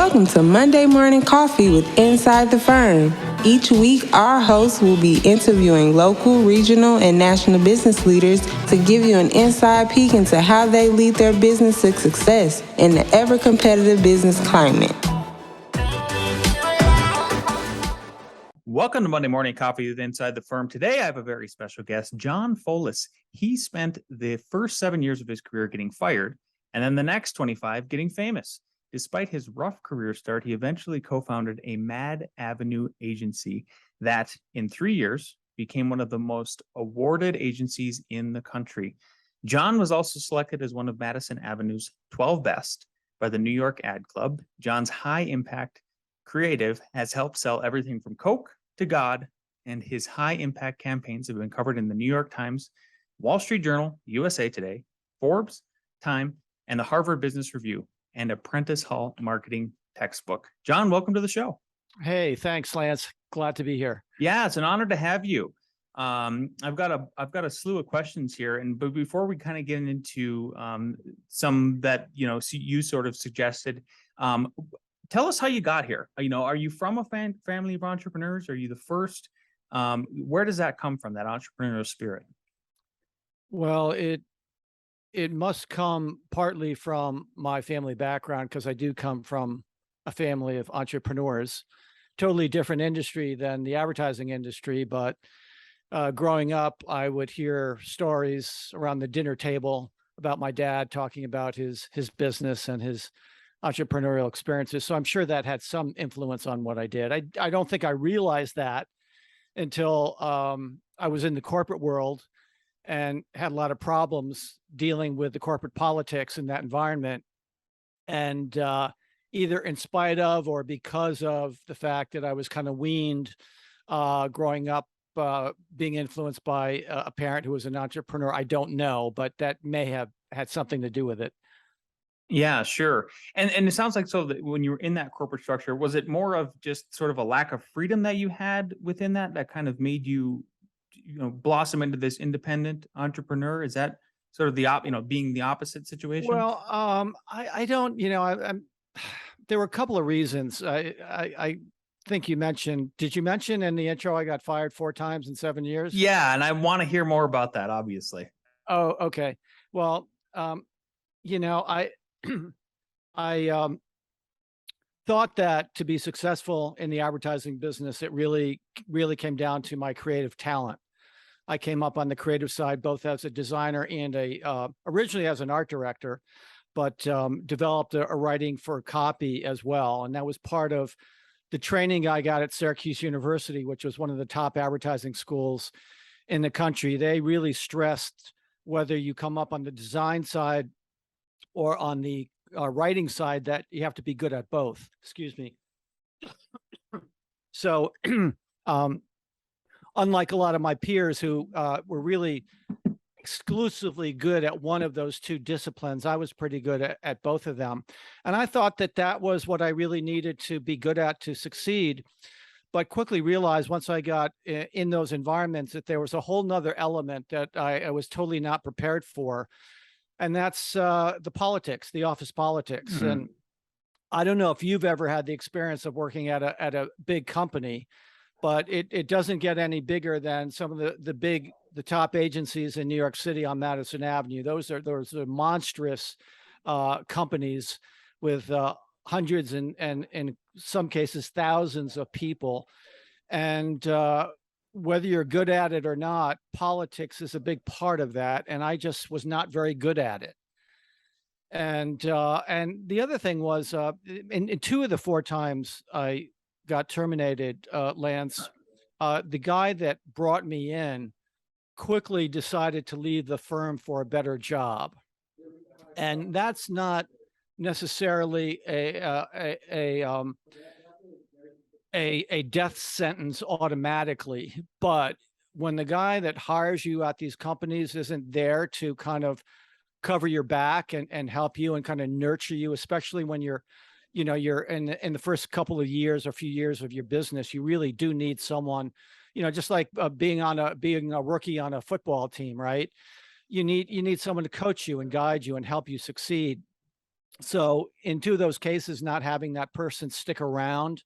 Welcome to Monday Morning Coffee with Inside the Firm. Each week, our hosts will be interviewing local, regional, and national business leaders to give you an inside peek into how they lead their business to success in the ever-competitive business climate. Welcome to Monday Morning Coffee with Inside the Firm. Today, I have a very special guest, John Follis. He spent the first 7 years of his career getting fired, and then the next 25 getting famous. Despite his rough career start, he eventually co-founded a Madison Ave agency that, in 3 years, became one of the most awarded agencies in the country. John was also selected as one of Madison Avenue's 12 best by the New York Ad Club. John's high-impact creative has helped sell everything from Coke to God, and his high-impact campaigns have been covered in the New York Times, Wall Street Journal, USA Today, Forbes, Time, and the Harvard Business Review, and a Prentice-Hall marketing textbook. John, welcome to the show. Hey, thanks, Lance. Glad to be here. Yeah, it's an honor to have you. I've got a slew of questions here, but before we kind of get into some that you sort of suggested, tell us how you got here. Are you from a family of entrepreneurs? Are you the first? Where does that come from, that entrepreneurial spirit? Well, it must come partly from my family background, because I do come from a family of entrepreneurs. Totally different industry than the advertising industry, but growing up, I would hear stories around the dinner table about my dad talking about his business and his entrepreneurial experiences. So I'm sure that had some influence on what I did. I don't think I realized that until I was in the corporate world and had a lot of problems dealing with the corporate politics in that environment. And either in spite of or because of the fact that I was kind of weaned growing up, being influenced by a parent who was an entrepreneur, I don't know, but that may have had something to do with it. Yeah, sure. And it sounds like, so that when you were in that corporate structure, was it more of just sort of a lack of freedom that you had within that kind of made you blossom into this independent entrepreneur? Is that sort of being the opposite situation? Well, I don't, there were a couple of reasons. I think you mentioned, did you mention in the intro, I got fired 4 times in 7 years? Yeah. And I want to hear more about that, obviously. Oh, okay. Well, I thought that to be successful in the advertising business, it really came down to my creative talent. I came up on the creative side, both as a designer and originally as an art director, but developed a writing for copy as well. And that was part of the training I got at Syracuse University, which was one of the top advertising schools in the country. They really stressed whether you come up on the design side or on the writing side, that you have to be good at both. Excuse me. So, unlike a lot of my peers who were really exclusively good at one of those 2 disciplines, I was pretty good at both of them. And I thought that was what I really needed to be good at to succeed. But quickly realized once I got in those environments that there was a whole nother element that I was totally not prepared for. And that's the politics, the office politics. Mm-hmm. And I don't know if you've ever had the experience of working at a big company, but it doesn't get any bigger than some of the top agencies in New York City on Madison Avenue. Those are monstrous companies with hundreds and in some cases thousands of people. And whether you're good at it or not, politics is a big part of that. And I just was not very good at it. And the other thing was in 2 of the 4 times I got terminated, Lance, the guy that brought me in quickly decided to leave the firm for a better job. And that's not necessarily a death sentence automatically, but when the guy that hires you at these companies isn't there to kind of cover your back and help you and kind of nurture you, especially when you're in the first couple of years or few years of your business, you really do need someone, just like being a rookie on a football team, right? You need someone to coach you and guide you and help you succeed. So in two of those cases, not having that person stick around,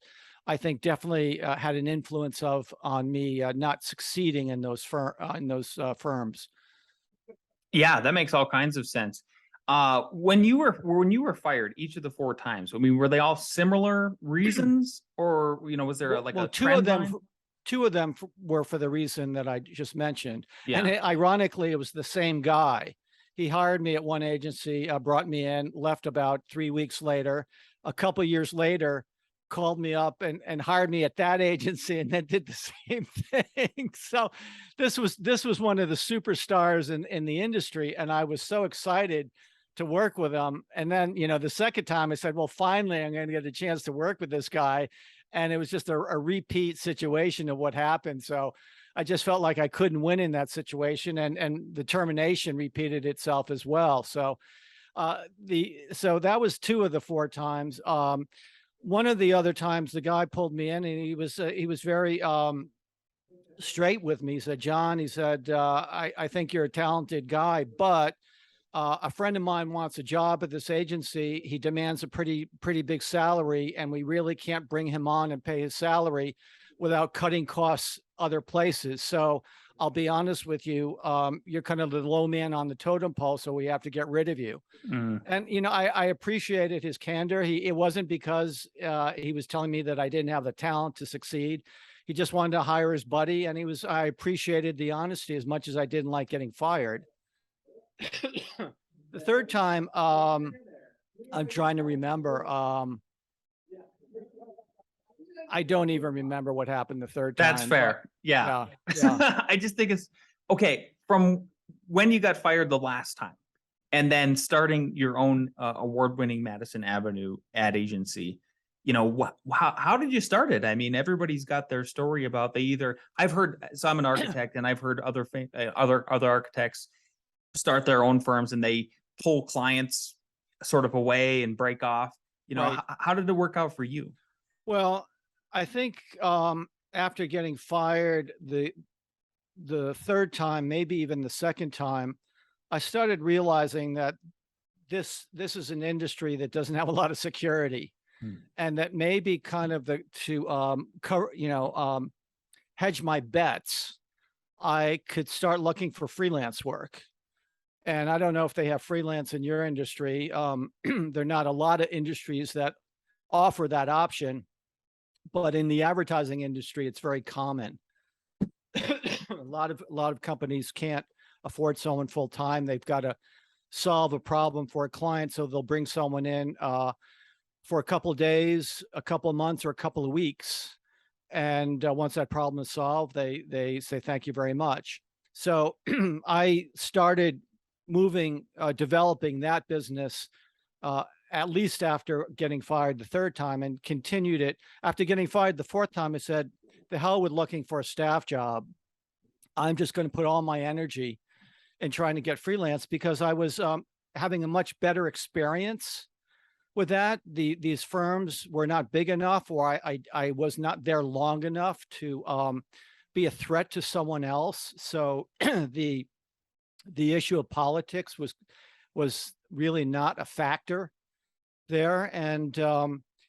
I think definitely had an influence on me not succeeding in those firms. Yeah, that makes all kinds of sense. When you were fired each of the 4 times, I mean, were they all similar reasons, or was there like a trend line? Two of them were for the reason that I just mentioned. Yeah. And ironically, it was the same guy. He hired me at one agency, brought me in, left about 3 weeks later. A couple of years later, called me up and hired me at that agency, and then did the same thing. So this was one of the superstars in the industry, and I was so excited to work with him. And then, the second time I said, well, finally, I'm going to get a chance to work with this guy. And it was just a repeat situation of what happened. So I just felt like I couldn't win in that situation, and the termination repeated itself as well. So so that was 2 of the 4 times. One of the other times, the guy pulled me in, and he was very straight with me. He said, John, he said, I think you're a talented guy, but a friend of mine wants a job at this agency. He demands a pretty big salary, and we really can't bring him on and pay his salary without cutting costs other places. So I'll be honest with you, you're kind of the low man on the totem pole, so we have to get rid of you. Mm. And I appreciated his candor. It wasn't because he was telling me that I didn't have the talent to succeed. He just wanted to hire his buddy, and I appreciated the honesty as much as I didn't like getting fired. The third time, I'm trying to remember. I don't even remember what happened the third time. That's fair. Yeah. Yeah. I just think it's okay from when you got fired the last time, and then starting your own award-winning Madison Avenue ad agency. How did you start it? I mean, everybody's got their story about I've heard, so I'm an architect, and I've heard other architects start their own firms, and they pull clients sort of away and break off. Right. How did it work out for you? Well, I think after getting fired the third time, maybe even the second time, I started realizing that this is an industry that doesn't have a lot of security, and that maybe kind of hedge my bets, I could start looking for freelance work. And I don't know if they have freelance in your industry. There are not a lot of industries that offer that option, but in the advertising industry, it's very common. A lot of companies can't afford someone full time. They've got to solve a problem for a client, so they'll bring someone in for a couple of days, a couple of months, or a couple of weeks. And once that problem is solved, they say thank you very much. So I started developing that business at least after getting fired the third time, and continued it. After getting fired the fourth time, I said, the hell with looking for a staff job. I'm just going to put all my energy in trying to get freelance, because I was having a much better experience with that. These firms were not big enough, or I was not there long enough to be a threat to someone else. So the issue of politics was really not a factor there. And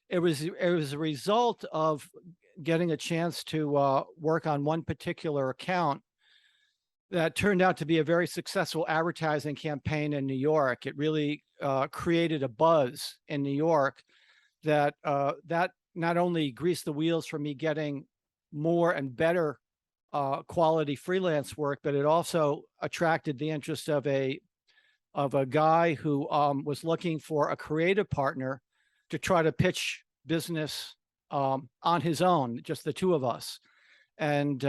it was a result of getting a chance to work on one particular account that turned out to be a very successful advertising campaign in New York. It really created a buzz in New York that not only greased the wheels for me getting more and better quality freelance work, but it also attracted the interest of a guy who was looking for a creative partner to try to pitch business on his own, just the two of us. And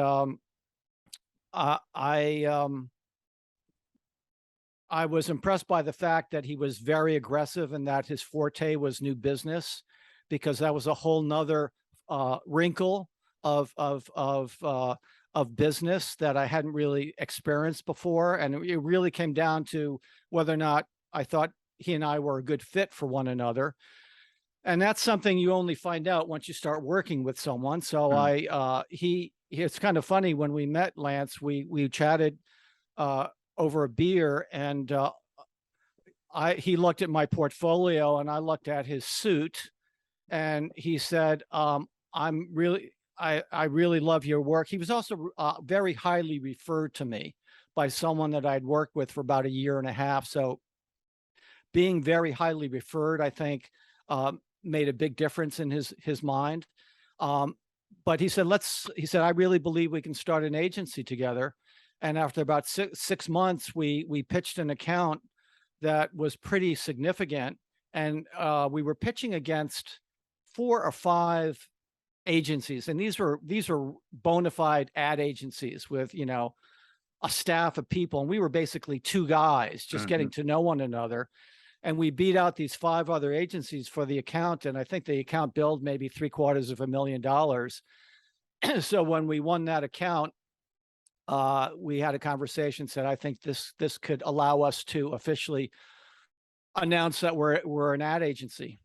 I was impressed by the fact that he was very aggressive and that his forte was new business, because that was a whole nother wrinkle of business that I hadn't really experienced before. And it really came down to whether or not I thought he and I were a good fit for one another. And that's something you only find out once you start working with someone. So it's kind of funny, when we met, Lance, we chatted over a beer, and he looked at my portfolio and I looked at his suit, and he said, I really love your work. He was also very highly referred to me by someone that I'd worked with for about a year and a half. So being very highly referred, I think, made a big difference in his mind. But he said, I really believe we can start an agency together. And after about six months, we pitched an account that was pretty significant. And we were pitching against 4 or 5 agencies. And these were bona fide ad agencies with, a staff of people. And we were basically 2 guys just getting to know one another. And we beat out these 5 other agencies for the account. And I think the account billed maybe $750,000. So when we won that account, we had a conversation, said, I think this could allow us to officially announce that we're an ad agency.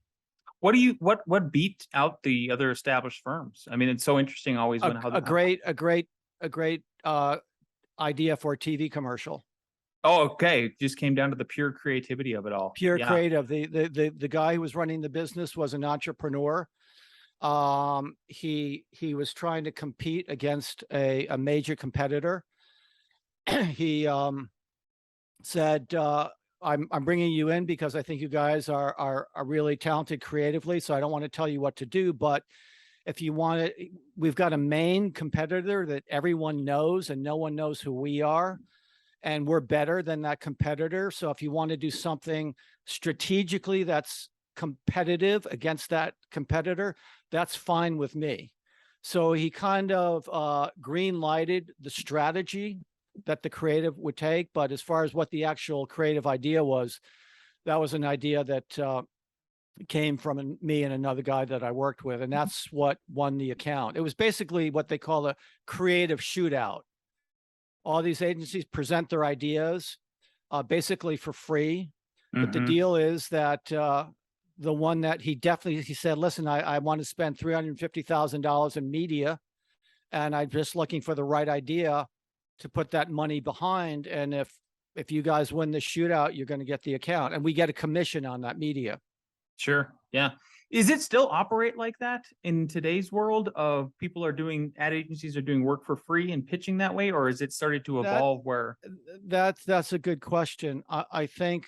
What beat out the other established firms? I mean, it's so interesting always when a great idea for a TV commercial. Oh, okay. Just came down to the pure creativity of it all. Pure creative. The guy who was running the business was an entrepreneur. He was trying to compete against a major competitor. He said, I'm bringing you in because I think you guys are really talented creatively. So I don't want to tell you what to do, but if you want it, we've got a main competitor that everyone knows and no one knows who we are. And we're better than that competitor. So if you want to do something strategically that's competitive against that competitor, that's fine with me. So he kind of green lighted the strategy that the creative would take. But as far as what the actual creative idea was, that was an idea that came from me and another guy that I worked with. And that's what won the account. It was basically what they call a creative shootout. All these agencies present their ideas basically for free. But the deal is that the one that he said, listen, I want to spend $350,000 in media, and I'm just looking for the right idea to put that money behind. And if you guys win the shootout, you're going to get the account, and we get a commission on that media. Sure. Yeah. Is it still operate like that in today's world of ad agencies are doing work for free and pitching that way, or is it started to evolve where? That's a good question. I think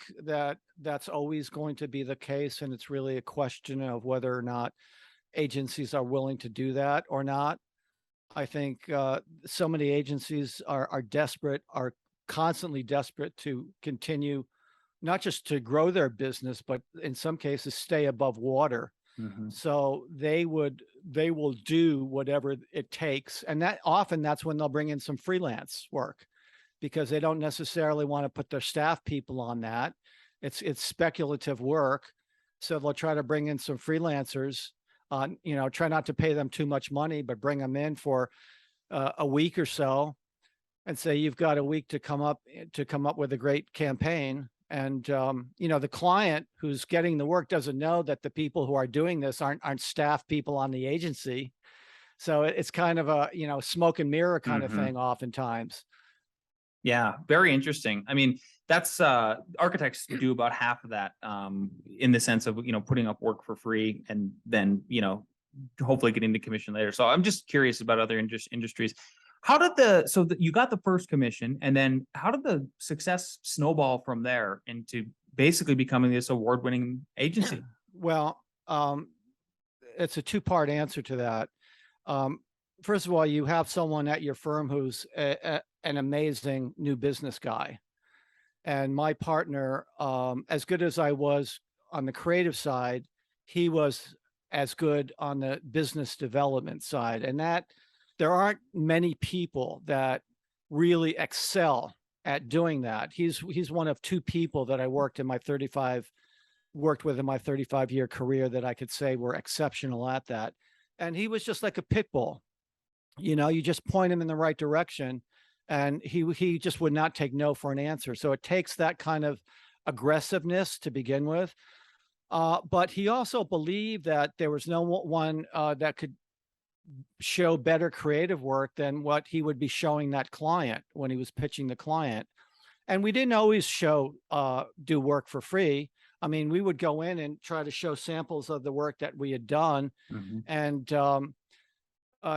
that's always going to be the case. And it's really a question of whether or not agencies are willing to do that or not. I think so many agencies are desperate, are constantly desperate to continue, not just to grow their business, but in some cases stay above water. So they will do whatever it takes. And that's when they'll bring in some freelance work, because they don't necessarily want to put their staff people on that. It's speculative work. So they'll try to bring in some freelancers, try not to pay them too much money, but bring them in for a week or so and say, you've got a week to come up with a great campaign. And, the client who's getting the work doesn't know that the people who are doing this aren't staff people on the agency. So it's kind of a, smoke and mirror kind of thing oftentimes. Yeah, very interesting. I mean, that's architects do about half of that in the sense of, putting up work for free and then, hopefully getting the commission later. So I'm just curious about other industries. How did you got the first commission, and then how did the success snowball from there into basically becoming this award-winning agency? Well, it's a 2-part answer to that. First of all, you have someone at your firm who's an amazing new business guy. And my partner, as good as I was on the creative side, he was as good on the business development side. And that there aren't many people that really excel at doing that. He's one of 2 people that I worked with in my 35-year career that I could say were exceptional at that. And he was just like a pit bull. You just point him in the right direction, and he just would not take no for an answer. So it takes that kind of aggressiveness to begin with. But he also believed that there was no one that could show better creative work than what he would be showing that client when he was pitching the client. And we didn't always do work for free. I mean, we would go in and try to show samples of the work that we had done, Mhm. and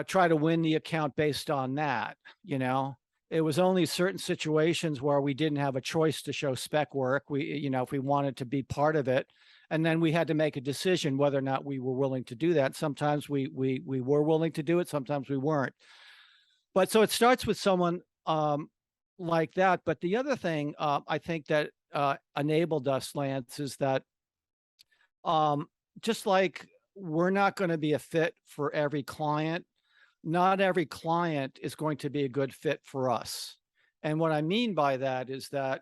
try to win the account based on that. It was only certain situations where we didn't have a choice to show spec work. If we wanted to be part of it, and then we had to make a decision whether or not we were willing to do that. Sometimes we were willing to do it. Sometimes we weren't. But so it starts with someone like that. But the other thing I think that enabled us, Lance, is that just like we're not going to be a fit for every client, not every client is going to be a good fit for us. And what I mean by that is that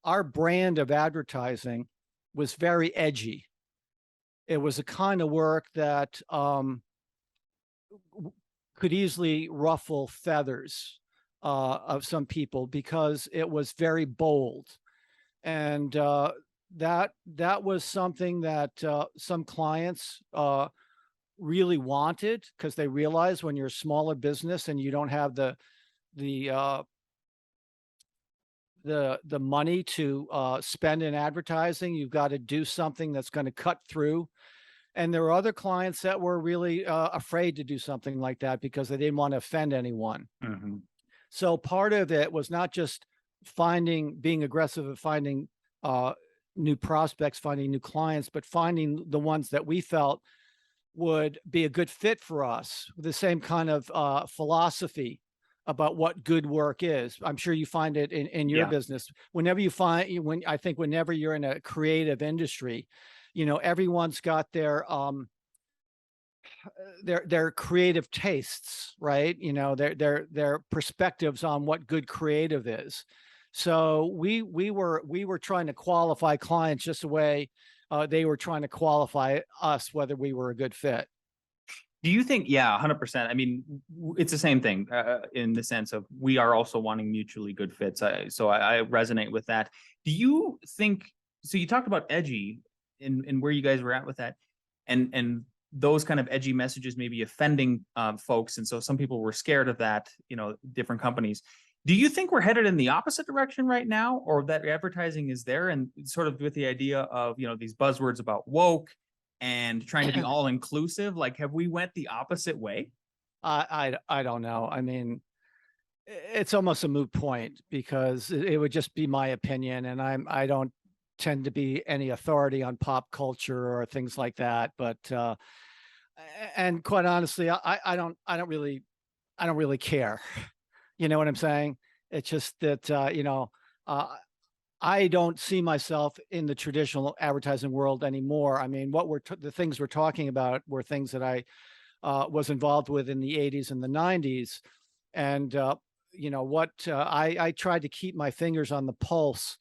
our brand of advertising was very edgy. It was a kind of work that could easily ruffle feathers of some people because it was very bold. And that was something that some clients really wanted, because they realize when you're a smaller business and you don't have the money to spend in advertising, you've got to do something that's going to cut through. And there were other clients that were really afraid to do something like that because they didn't want to offend anyone. Mm-hmm. So part of it was not just being aggressive at finding new prospects, finding new clients, but finding the ones that we felt would be a good fit for us, with the same kind of philosophy about what good work is. I'm sure you find it in your business. Whenever you're in a creative industry, everyone's got their creative tastes, right? Their perspectives on what good creative is. So we were trying to qualify clients just the way they were trying to qualify us, whether we were a good fit. Do you think, 100%. I mean, it's the same thing in the sense of we are also wanting mutually good fits. So I resonate with that. Do you think, so you talked about edgy and where you guys were at with that, and those kind of edgy messages maybe offending folks. And so some people were scared of that, different companies. Do you think we're headed in the opposite direction right now, or that advertising is there and sort of with the idea of, these buzzwords about woke and trying to be all inclusive? Like, have we went the opposite way? I don't know. I mean, it's almost a moot point because it would just be my opinion, and I don't tend to be any authority on pop culture or things like that. But and quite honestly, I don't really care. You know what I'm saying? It's just that I don't see myself in the traditional advertising world anymore. I mean, the things we're talking about were things that I was involved with in the 80s and the 90s. And, I tried to keep my fingers on the pulse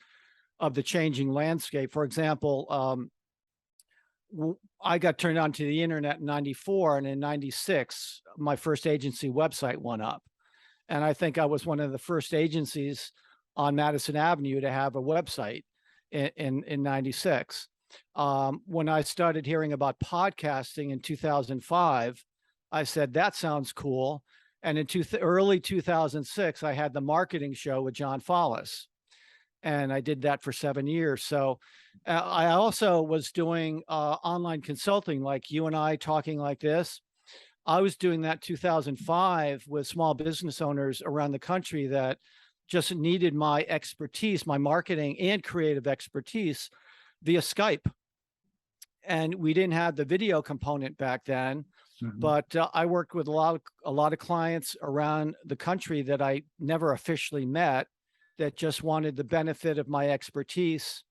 of the changing landscape. For example, I got turned on to the internet in 94, and in 96, my first agency website went up. And I think I was one of the first agencies on Madison Avenue to have a website in 96. When I started hearing about podcasting in 2005, I said, that sounds cool. And in early 2006, I had the marketing show with John Follis. And I did that for 7 years. So I also was doing online consulting, like you and I talking like this. I was doing that 2005 with small business owners around the country that just needed my expertise, my marketing and creative expertise via Skype. And we didn't have the video component back then, but I worked with a lot of clients around the country that I never officially met, that just wanted the benefit of my expertise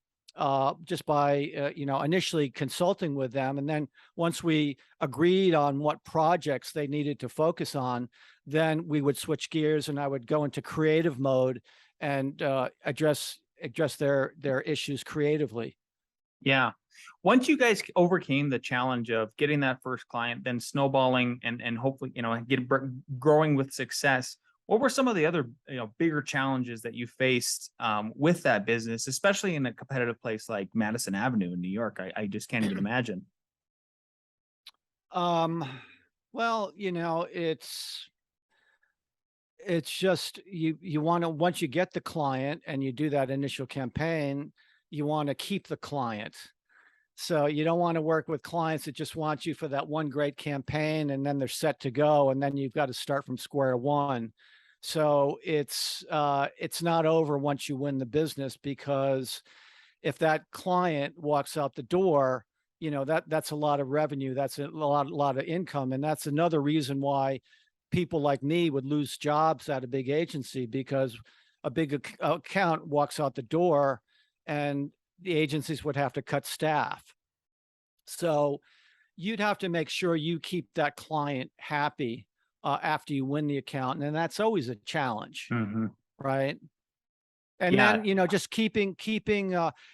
just by, initially consulting with them. And then once we agreed on what projects they needed to focus on, then we would switch gears and I would go into creative mode and address their issues creatively. Yeah. Once you guys overcame the challenge of getting that first client, then snowballing and hopefully, growing with success, what were some of the other, bigger challenges that you faced with that business, especially in a competitive place like Madison Avenue in New York? I just can't even imagine. Well, It's just you want to, once you get the client and you do that initial campaign, you want to keep the client. So you don't want to work with clients that just want you for that one great campaign and then they're set to go and then you've got to start from square one. So it's not over once you win the business, because if that client walks out the door, that's a lot of revenue, that's a lot of income, and that's another reason why people like me would lose jobs at a big agency, because a big account walks out the door and the agencies would have to cut staff. So you'd have to make sure you keep that client happy after you win the account, and that's always a challenge, right? And Yeah. then, just keeping,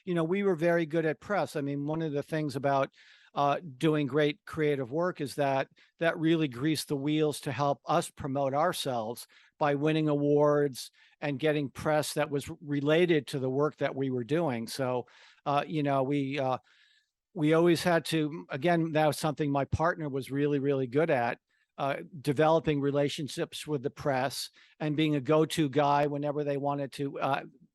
we were very good at press. I mean, one of the things about doing great creative work is that really greased the wheels to help us promote ourselves by winning awards and getting press that was related to the work that we were doing. So, we always had to, again, that was something my partner was really, really good at, developing relationships with the press and being a go-to guy whenever they wanted to,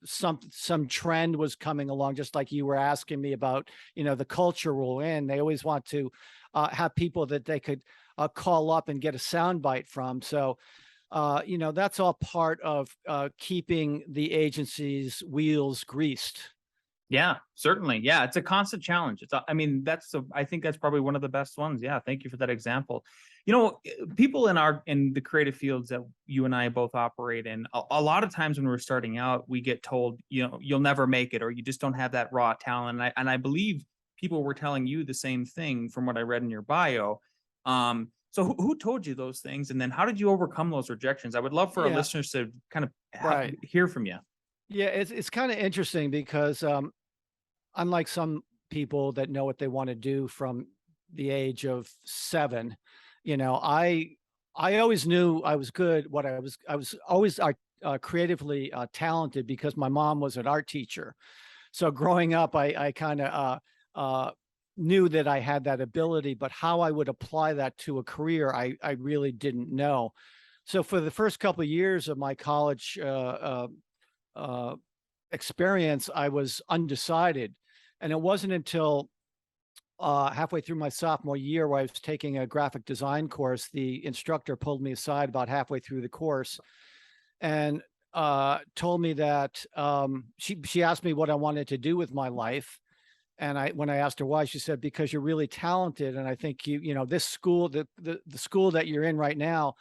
some trend was coming along, just like you were asking me about, the culture we're in. They always want to have people that they could call up and get a soundbite from. So, that's all part of keeping the agency's wheels greased. Yeah, certainly. Yeah, it's a constant challenge. I mean, I think that's probably one of the best ones. Yeah, thank you for that example. People in the creative fields that you and I both operate in, a lot of times when we're starting out, we get told, you'll never make it, or you just don't have that raw talent. And I believe people were telling you the same thing from what I read in your bio. So who told you those things? And then how did you overcome those rejections? I would love for our listeners to kind of hear from you. Yeah, it's kind of interesting because unlike some people that know what they want to do from the age of 7, I always knew I was good. I was always creatively talented because my mom was an art teacher. So growing up, I kind of knew that I had that ability, but how I would apply that to a career, I really didn't know. So for the first couple of years of my college experience, I was undecided. And it wasn't until halfway through my sophomore year, where I was taking a graphic design course, the instructor pulled me aside about halfway through the course and told me that she asked me what I wanted to do with my life. And when I asked her why, she said, because you're really talented. And I think this school, the school that you're in right now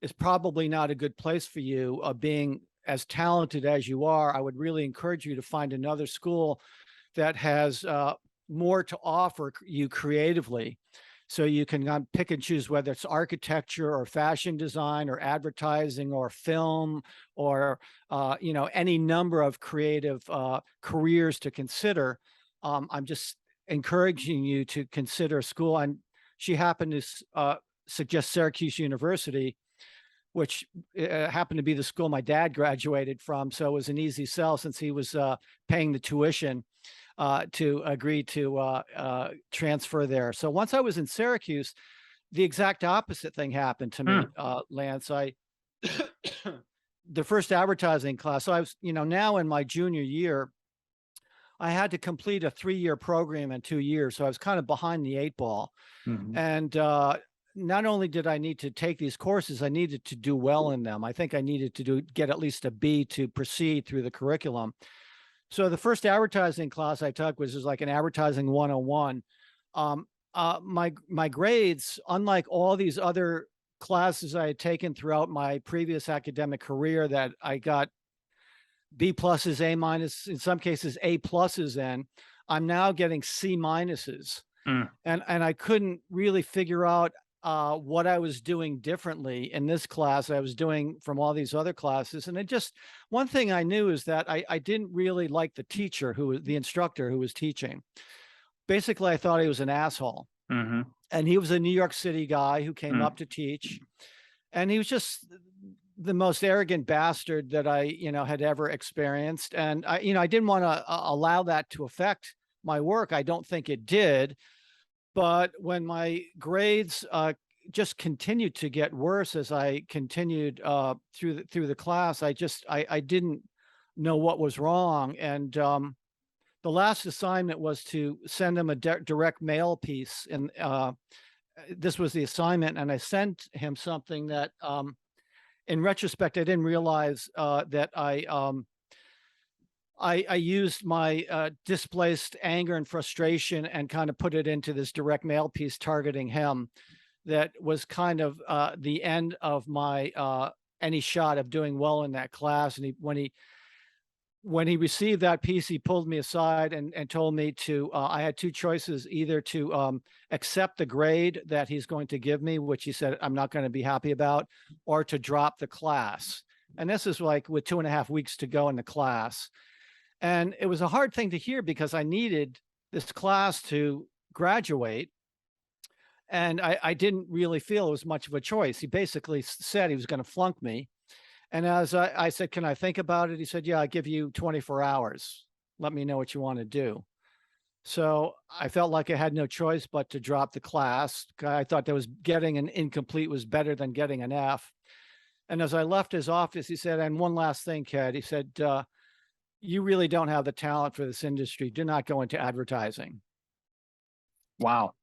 is probably not a good place for you. Being as talented as you are, I would really encourage you to find another school that has more to offer you creatively. So you can pick and choose whether it's architecture or fashion design or advertising or film or, any number of creative careers to consider. I'm just encouraging you to consider a school. And she happened to suggest Syracuse University, which happened to be the school my dad graduated from. So it was an easy sell since he was paying the tuition to agree to transfer there. So once I was in Syracuse, the exact opposite thing happened to me, Lance. The first advertising class, so I was, now in my junior year, I had to complete a 3-year program in 2 years. So I was kind of behind the 8 ball. And not only did I need to take these courses, I needed to do well in them. I think I needed to get at least a B to proceed through the curriculum. So the first advertising class I took was just like an advertising 101. My grades, unlike all these other classes I had taken throughout my previous academic career that I got B pluses, A minus, in some cases A pluses in, I'm now getting C minuses. And I couldn't really figure out what I was doing differently in this class I was doing from all these other classes. And one thing I knew is that I didn't really like the teacher, the instructor who was teaching. Basically, I thought he was an asshole. And he was a New York City guy who came up to teach. And he was just the most arrogant bastard that I, had ever experienced. And I didn't want to allow that to affect my work. I don't think it did. But when my grades just continued to get worse as I continued through the class. I didn't know what was wrong. And the last assignment was to send him a direct mail piece. And this was the assignment. And I sent him something that in retrospect, I didn't realize that I used my displaced anger and frustration and kind of put it into this direct mail piece targeting him. That was kind of the end of my any shot of doing well in that class. And when he received that piece, he pulled me aside and told me to, I had two choices, either to accept the grade that he's going to give me, which he said I'm not going to be happy about, or to drop the class. And this is like with 2.5 weeks to go in the class. And it was a hard thing to hear because I needed this class to graduate. And I didn't really feel it was much of a choice. He basically said he was going to flunk me. And as I said, can I think about it? He said, yeah, I'll give you 24 hours. Let me know what you want to do. So I felt like I had no choice but to drop the class. I thought that was getting an incomplete was better than getting an F. And as I left his office, he said, and one last thing, Ked, he said, you really don't have the talent for this industry. Do not go into advertising. Wow.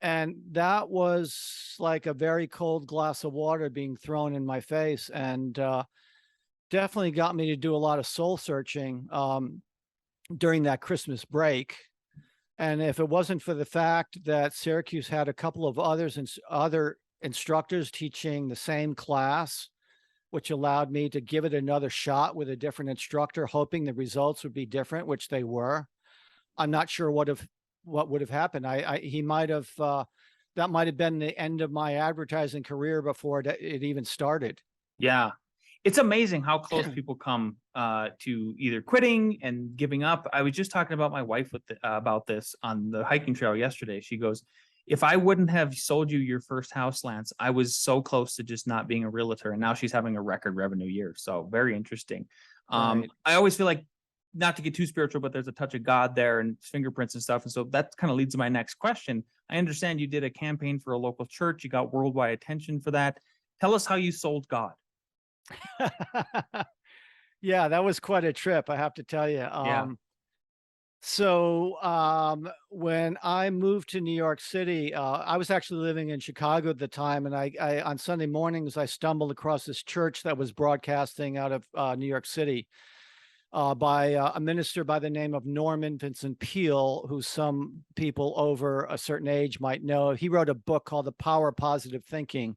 And that was like a very cold glass of water being thrown in my face, and definitely got me to do a lot of soul searching during that Christmas break. And if it wasn't for the fact that Syracuse had a couple of other instructors teaching the same class, which allowed me to give it another shot with a different instructor, hoping the results would be different, which they were, I'm not sure what would have happened. He might have, that might have been the end of my advertising career before it even started. Yeah. It's amazing how close people come to either quitting and giving up. I was just talking about my wife about this on the hiking trail yesterday. She goes, if I wouldn't have sold you your first house, Lance, I was so close to just not being a realtor. And now she's having a record revenue year. So very interesting. Right. I always feel like, not to get too spiritual, but there's a touch of God there and fingerprints and stuff. And so that kind of leads to my next question. I understand you did a campaign for a local church. You got worldwide attention for that. Tell us how you sold God. Yeah, that was quite a trip, I have to tell you. So when I moved to New York City, I was actually living in Chicago at the time. And I on Sunday mornings, I stumbled across this church that was broadcasting out of New York City. By a minister by the name of Norman Vincent Peale, who some people over a certain age might know. He wrote a book called The Power of Positive Thinking.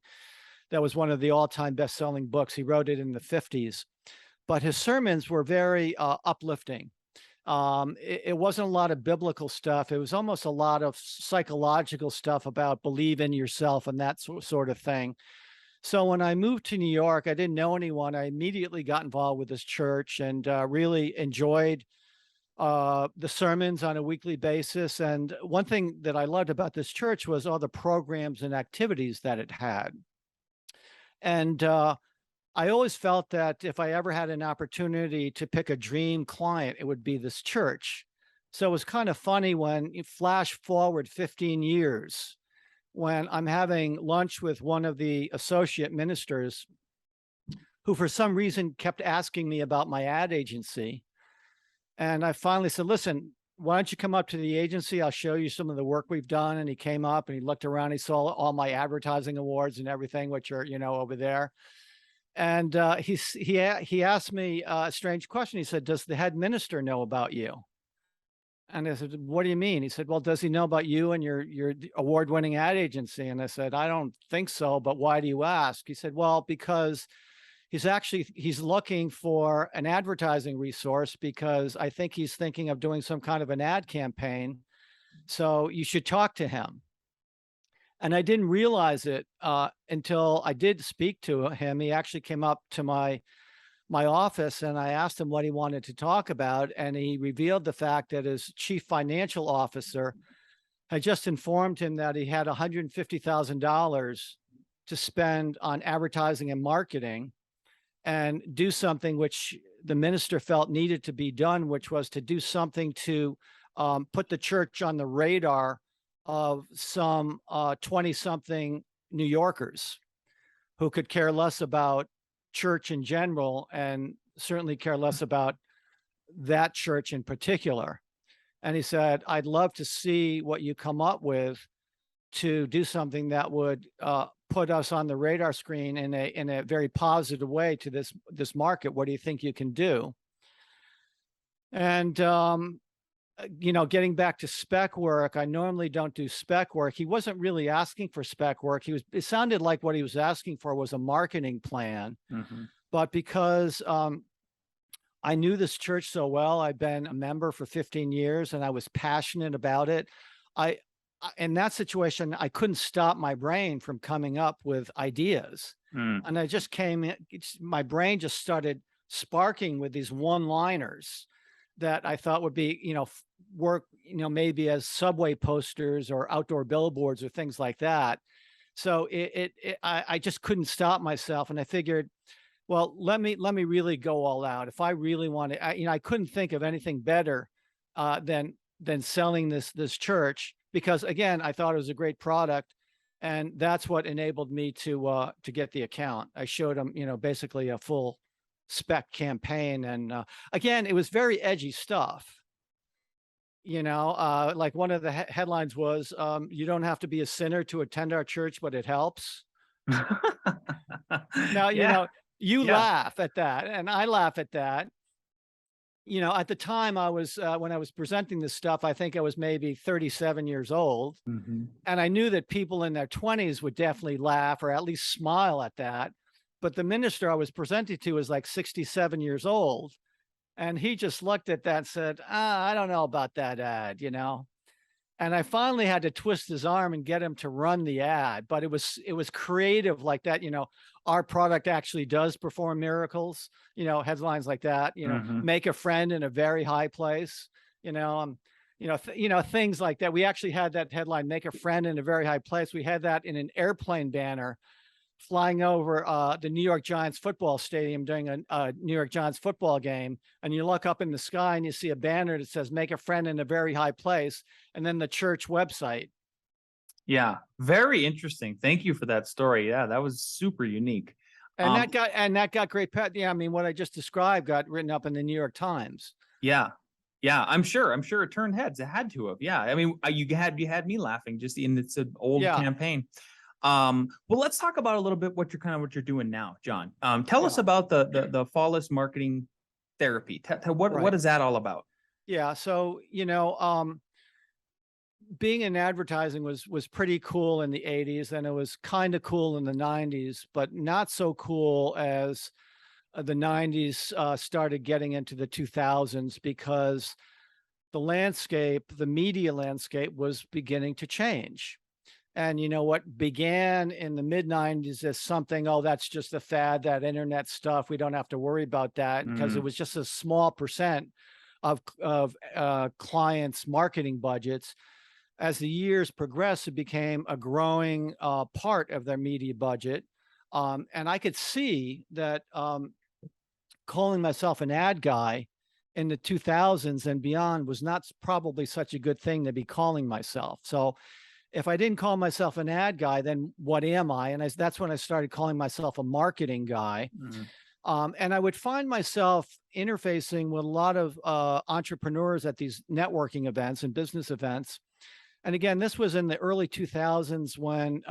That was one of the all-time best-selling books. He wrote it in the 50s. But his sermons were very uplifting. It wasn't a lot of biblical stuff. It was almost a lot of psychological stuff about believe in yourself and that sort of thing. So when I moved to New York, I didn't know anyone. I immediately got involved with this church and really enjoyed the sermons on a weekly basis. And one thing that I loved about this church was all the programs and activities that it had. And I always felt that if I ever had an opportunity to pick a dream client, it would be this church. So it was kind of funny when you flash forward 15 years, when I'm having lunch with one of the associate ministers who for some reason kept asking me about my ad agency. And I finally said, listen, why don't you come up to the agency? I'll show you some of the work we've done. And he came up and he looked around, he saw all my advertising awards and everything, which are, over there. And he asked me a strange question. He said, does the head minister know about you? And I said, what do you mean? He said, well, does he know about you and your award-winning ad agency? And I said, I don't think so, but why do you ask? He said, well, because he's looking for an advertising resource, because I think he's thinking of doing some kind of an ad campaign. So you should talk to him. And I didn't realize it until I did speak to him. He actually came up to my office and I asked him what he wanted to talk about. And he revealed the fact that his chief financial officer had just informed him that he had $150,000 to spend on advertising and marketing and do something which the minister felt needed to be done, which was to do something to put the church on the radar of some 20-something New Yorkers who could care less about church in general and certainly care less about that church in particular. And he said, I'd love to see what you come up with to do something that would put us on the radar screen in a very positive way to this market. What do you think you can do? And getting back to spec work, I normally don't do spec work. He wasn't really asking for spec work. It sounded like what he was asking for was a marketing plan. Mm-hmm. But because I knew this church so well, I'd been a member for 15 years and I was passionate about it. In that situation, I couldn't stop my brain from coming up with ideas. And I just my brain just started sparking with these one-liners that I thought would be, work, maybe as subway posters or outdoor billboards or things like that. So I just couldn't stop myself. And I figured, well, let me really go all out. If I really want to, I couldn't think of anything better than selling this church, because again, I thought it was a great product, and that's what enabled me to get the account. I showed them, basically a full spec campaign, and again, it was very edgy stuff. Like one of the headlines was, "You don't have to be a sinner to attend our church, but it helps." Now, Yeah. you Yeah. laugh at that, and I laugh at that. At the time I was, when I was presenting this stuff, I think I was maybe 37 years old. Mm-hmm. And I knew that people in their 20s would definitely laugh or at least smile at that. But the minister I was presenting to was like 67 years old. And he just looked at that and said, I don't know about that ad, And I finally had to twist his arm and get him to run the ad, but it was creative like that. Our product actually does perform miracles, headlines like that, mm-hmm. Make a friend in a very high place, things like that. We actually had that headline, make a friend in a very high place. We had that in an airplane banner flying over the New York Giants football stadium during a New York Giants football game. And you look up in the sky and you see a banner that says, make a friend in a very high place. And then the church website. Yeah. Very interesting. Thank you for that story. Yeah. That was super unique. And that got great. Yeah. I mean, what I just described got written up in the New York Times. Yeah. Yeah. I'm sure it turned heads. It had to have. Yeah. I mean, you had me laughing just it's an old campaign. Well, let's talk about a little bit what you're doing now, John. Tell us about the Follis marketing therapy. What is that all about? Yeah. So, being in advertising was pretty cool in the 80s, and it was kind of cool in the 90s, but not so cool as the 90s started getting into the 2000s, because the media landscape was beginning to change. And what began in the mid 90s as something, that's just a fad, that internet stuff, we don't have to worry about that, because it was just a small percent of clients' marketing budgets. As the years progressed, it became a growing part of their media budget. And I could see that calling myself an ad guy in the 2000s and beyond was not probably such a good thing to be calling myself. So if I didn't call myself an ad guy, then what am I? And that's when I started calling myself a marketing guy. And I would find myself interfacing with a lot of entrepreneurs at these networking events and business events. And again, this was in the early 2000s when,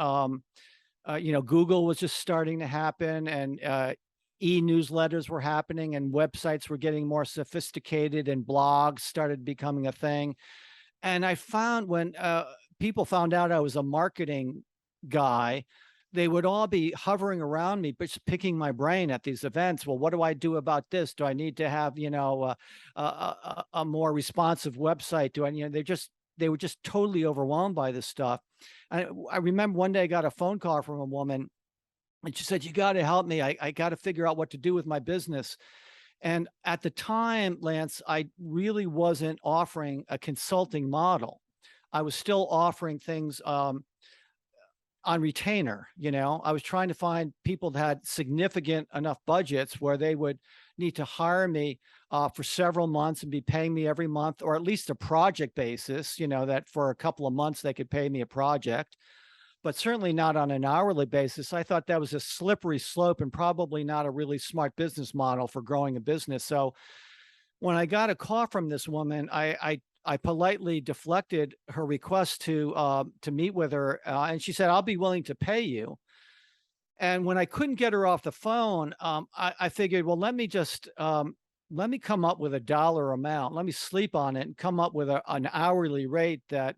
Google was just starting to happen, and e-newsletters were happening, and websites were getting more sophisticated, and blogs started becoming a thing. And I found when people found out I was a marketing guy, they would all be hovering around me, but just picking my brain at these events. Well, what do I do about this? Do I need to have, a more responsive website? Do I, they were just totally overwhelmed by this stuff. I remember one day I got a phone call from a woman, and she said, you got to help me. I got to figure out what to do with my business. And at the time, Lance, I really wasn't offering a consulting model. I was still offering things on retainer. I was trying to find people that had significant enough budgets where they would need to hire me for several months and be paying me every month, or at least a project basis, that for a couple of months they could pay me a project. but certainly not on an hourly basis. I thought that was a slippery slope and probably not a really smart business model for growing a business. So when I got a call from this woman, I politely deflected her request to meet with her, and she said, "I'll be willing to pay you." And when I couldn't get her off the phone, I figured, well, let me come up with a dollar amount. Let me sleep on it and come up with an hourly rate that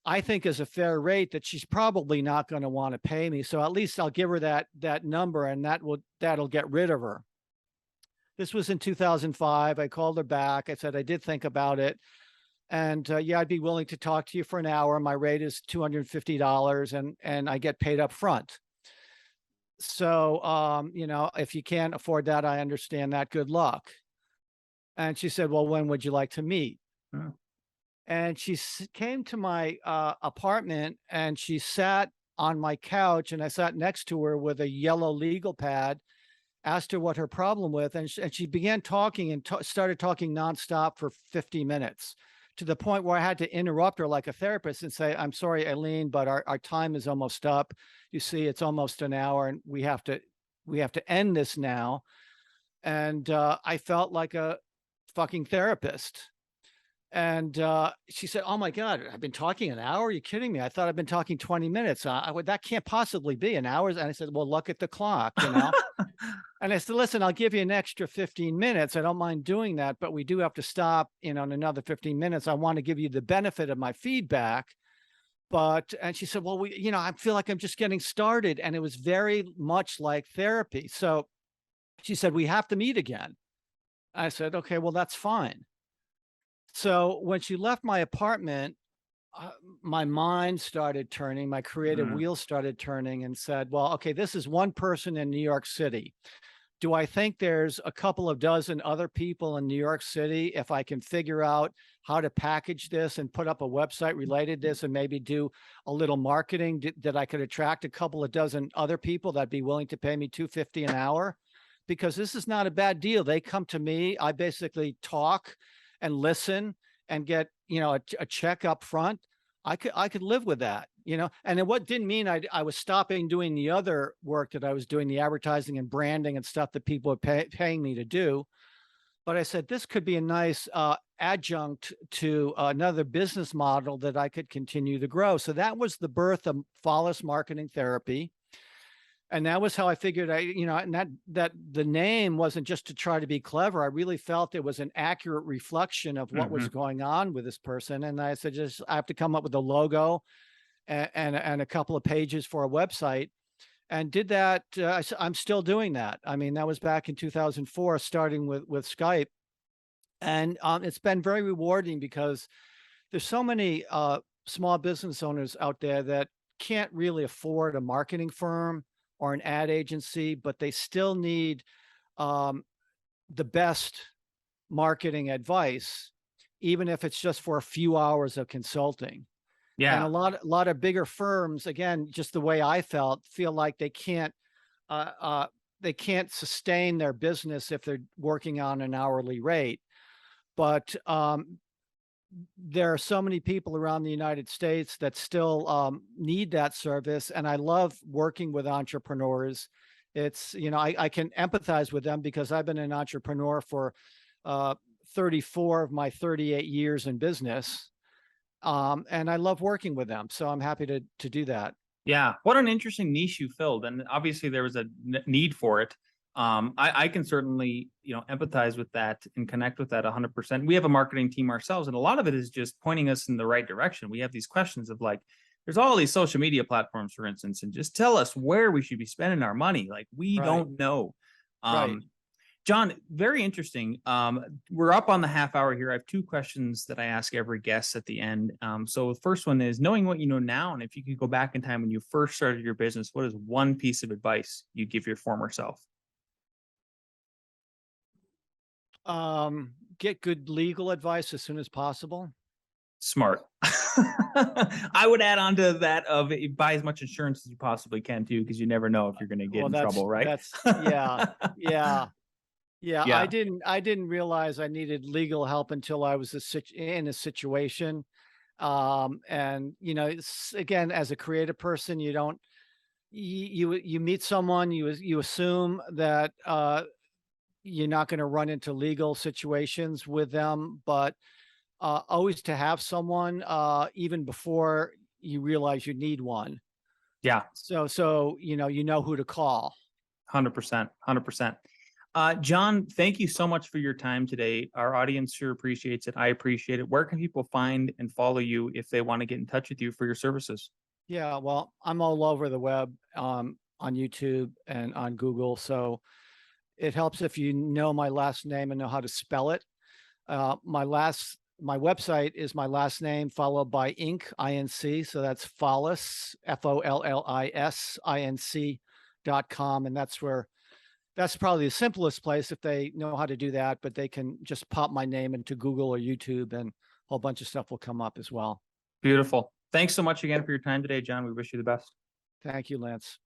I think is a fair rate that she's probably not going to want to pay me. So at least I'll give her that number, and that'll get rid of her. This was in 2005. I called her back. I said, I did think about it. And yeah, I'd be willing to talk to you for an hour. My rate is $250 and I get paid up front. So, if you can't afford that, I understand that. Good luck. And she said, well, when would you like to meet? Oh. And she came to my apartment and she sat on my couch, and I sat next to her with a yellow legal pad, asked her what her problem was, and she began talking and started talking nonstop for 50 minutes, to the point where I had to interrupt her like a therapist and say, I'm sorry, Eileen, but our time is almost up. You see, it's almost an hour and we have to end this now. And I felt like a fucking therapist. And she said, oh my God, I've been talking an hour? Are you kidding me? I thought I've been talking 20 minutes. That can't possibly be an hour. And I said, well, look at the clock, And I said, listen, I'll give you an extra 15 minutes. I don't mind doing that, but we do have to stop, in another 15 minutes. I want to give you the benefit of my feedback. And she said, well, I feel like I'm just getting started. And it was very much like therapy. So she said, we have to meet again. I said, okay, well, that's fine. So when she left my apartment, my mind started turning, my creative wheels started turning, and said, well, okay, this is one person in New York City. Do I think there's a couple of dozen other people in New York City? If I can figure out how to package this and put up a website related to this and maybe do a little marketing, that I could attract a couple of dozen other people that'd be willing to pay me $250 an hour, because this is not a bad deal. They come to me, I basically talk and listen and get, a check up front. I could live with that, and what didn't mean I was stopping doing the other work that I was doing, the advertising and branding and stuff that people are paying me to do. But I said, this could be a nice adjunct to another business model that I could continue to grow. So that was the birth of Follis Marketing Therapy. And that was how I figured and that the name wasn't just to try to be clever. I really felt it was an accurate reflection of what was going on with this person. And I said, I have to come up with a logo and a couple of pages for a website, and did that. I'm still doing that. I mean, that was back in 2004, starting with Skype. And it's been very rewarding, because there's so many small business owners out there that can't really afford a marketing firm or an ad agency, but they still need the best marketing advice, even if it's just for a few hours of consulting. Yeah. And a lot of bigger firms, again, just the way I feel like they can't sustain their business if they're working on an hourly rate. But there are so many people around the United States that still need that service. And I love working with entrepreneurs. It's, I can empathize with them, because I've been an entrepreneur for 34 of my 38 years in business. And I love working with them. So I'm happy to do that. Yeah. What an interesting niche you filled. And obviously there was a need for it. I can certainly, empathize with that and connect with that 100%. We have a marketing team ourselves, and a lot of it is just pointing us in the right direction. We have these questions of like, there's all these social media platforms, for instance, and just tell us where we should be spending our money. Like, we don't know. Right. John, very interesting. We're up on the half hour here. I have two questions that I ask every guest at the end. So the first one is, knowing what you know now, and if you could go back in time when you first started your business, what is one piece of advice you'd give your former self? Get good legal advice as soon as possible. Smart. I would add on to that of buy as much insurance as you possibly can too, because you never know if you're going to get in trouble, right? Yeah. I didn't realize I needed legal help until I was in a situation. And, again, as a creative person, you don't, you meet someone, you assume that, you're not going to run into legal situations with them, but always to have someone even before you realize you need one. Yeah. So you know who to call. 100%. 100%. John, thank you so much for your time today. Our audience sure appreciates it. I appreciate it. Where can people find and follow you if they want to get in touch with you for your services? Yeah, well, I'm all over the web, on YouTube and on Google. So it helps if you know my last name and know how to spell it. My website is my last name followed by Inc. INC. So that's Follis, FOLLIS.com. And that's probably the simplest place if they know how to do that, but they can just pop my name into Google or YouTube and a whole bunch of stuff will come up as well. Beautiful. Thanks so much again for your time today, John. We wish you the best. Thank you, Lance.